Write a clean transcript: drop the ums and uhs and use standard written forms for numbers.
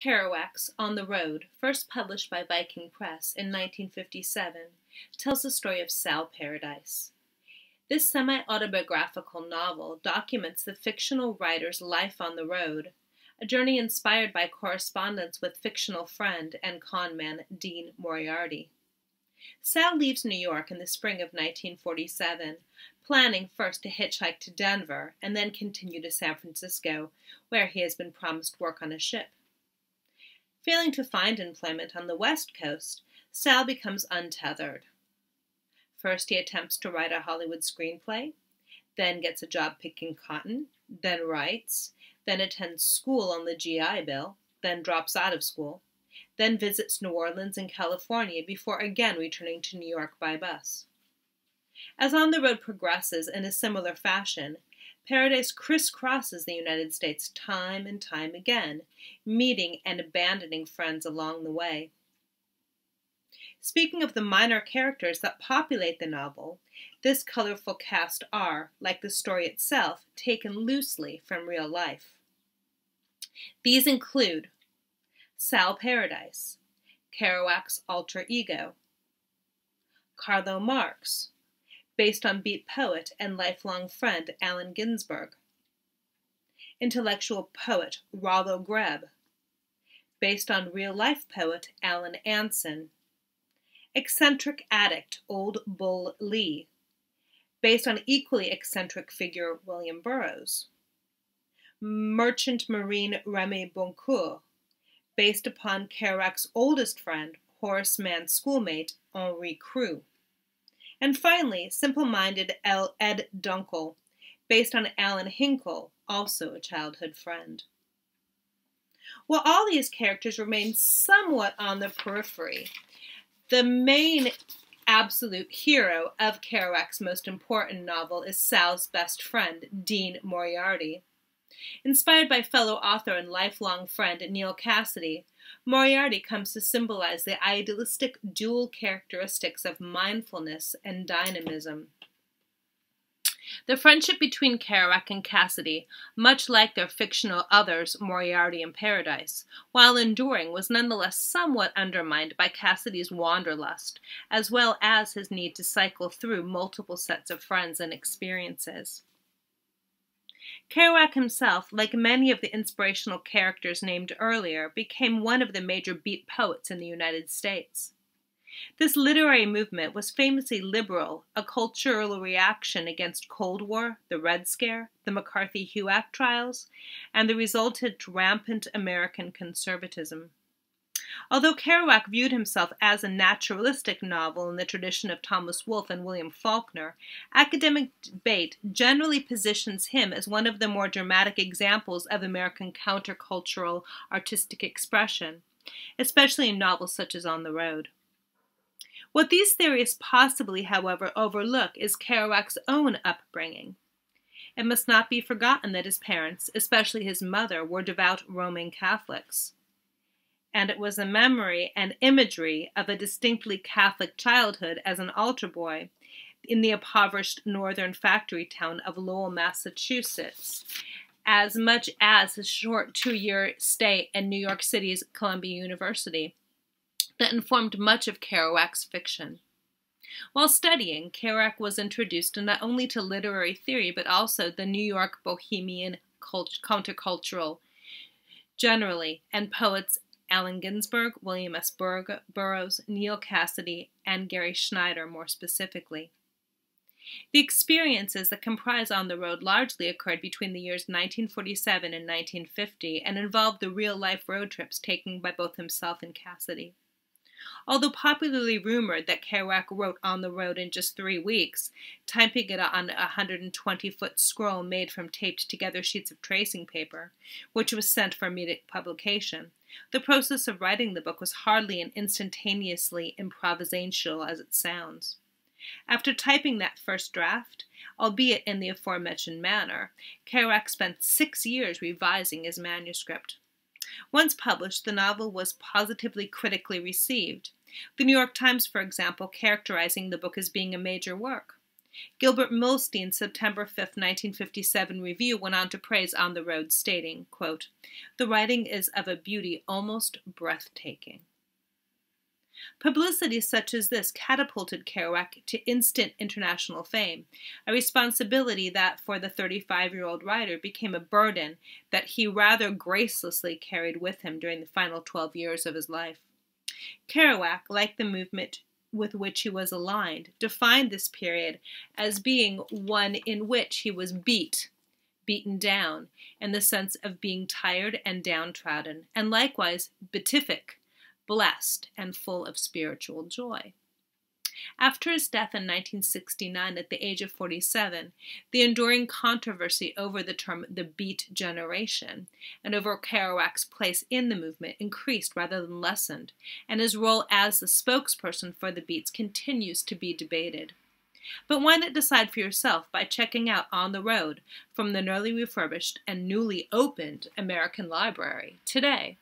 Kerouac's On the Road, first published by Viking Press in 1957, tells the story of Sal Paradise. This semi-autobiographical novel documents the fictional writer's life on the road, a journey inspired by correspondence with fictional friend and conman Dean Moriarty. Sal leaves New York in the spring of 1947, planning first to hitchhike to Denver and then continue to San Francisco, where he has been promised work on a ship. Failing to find employment on the West Coast, Sal becomes untethered. First, he attempts to write a Hollywood screenplay, then gets a job picking cotton, then writes, then attends school on the GI Bill, then drops out of school, then visits New Orleans and California before again returning to New York by bus. As On the Road progresses in a similar fashion, Paradise crisscrosses the United States time and time again, meeting and abandoning friends along the way. Speaking of the minor characters that populate the novel, this colorful cast are, like the story itself, taken loosely from real life. These include Sal Paradise, Kerouac's alter ego; Carlo Marx, based on beat poet and lifelong friend Allen Ginsberg; intellectual poet Rollo Greb, based on real-life poet Alan Anson; eccentric addict Old Bull Lee, based on equally eccentric figure William Burroughs; merchant marine Remy Boncourt, based upon Kerouac's oldest friend, Horace Mann's schoolmate Henri Crew; and finally, simple-minded Ed Dunkel, based on Alan Hinkle, also a childhood friend. While all these characters remain somewhat on the periphery, the main absolute hero of Kerouac's most important novel is Sal's best friend, Dean Moriarty. Inspired by fellow author and lifelong friend Neal Cassady, Moriarty comes to symbolize the idealistic dual characteristics of mindfulness and dynamism. The friendship between Kerouac and Cassady, much like their fictional others, Moriarty and Paradise, while enduring, was nonetheless somewhat undermined by Cassady's wanderlust, as well as his need to cycle through multiple sets of friends and experiences. Kerouac himself, like many of the inspirational characters named earlier, became one of the major beat poets in the United States. This literary movement was famously liberal, a cultural reaction against Cold War, the Red Scare, the McCarthy-HUAC trials, and the resultant rampant American conservatism. Although Kerouac viewed himself as a naturalistic novel in the tradition of Thomas Wolfe and William Faulkner, academic debate generally positions him as one of the more dramatic examples of American countercultural artistic expression, especially in novels such as On the Road. What these theorists possibly, however, overlook is Kerouac's own upbringing. It must not be forgotten that his parents, especially his mother, were devout Roman Catholics, and it was a memory and imagery of a distinctly Catholic childhood as an altar boy in the impoverished northern factory town of Lowell, Massachusetts, as much as his short 2-year stay in New York City's Columbia University, that informed much of Kerouac's fiction. While studying, Kerouac was introduced not only to literary theory, but also the New York bohemian countercultural generally, and poets Allen Ginsberg, William S. Burroughs, Neal Cassady, and Gary Schneider more specifically. The experiences that comprise On the Road largely occurred between the years 1947 and 1950 and involved the real-life road trips taken by both himself and Cassady. Although popularly rumored that Kerouac wrote On the Road in just 3 weeks, typing it on a 120-foot scroll made from taped-together sheets of tracing paper, which was sent for immediate publication, the process of writing the book was hardly as instantaneously improvisational as it sounds. After typing that first draft, albeit in the aforementioned manner, Kerouac spent 6 years revising his manuscript. Once published, the novel was positively critically received, the New York Times, for example, characterizing the book as being a major work. Gilbert Milstein's September 5, 1957 review went on to praise On the Road, stating, quote, "The writing is of a beauty almost breathtaking." Publicity such as this catapulted Kerouac to instant international fame, a responsibility that for the 35-year-old writer became a burden that he rather gracelessly carried with him during the final 12 years of his life. Kerouac, like the movement with which he was aligned, defined this period as being one in which he was beaten down, in the sense of being tired and downtrodden, and likewise beatific, blessed, and full of spiritual joy. After his death in 1969 at the age of 47, the enduring controversy over the term the Beat Generation and over Kerouac's place in the movement increased rather than lessened, and his role as the spokesperson for the Beats continues to be debated. But why not decide for yourself by checking out On the Road from the nearly refurbished and newly opened American Library today?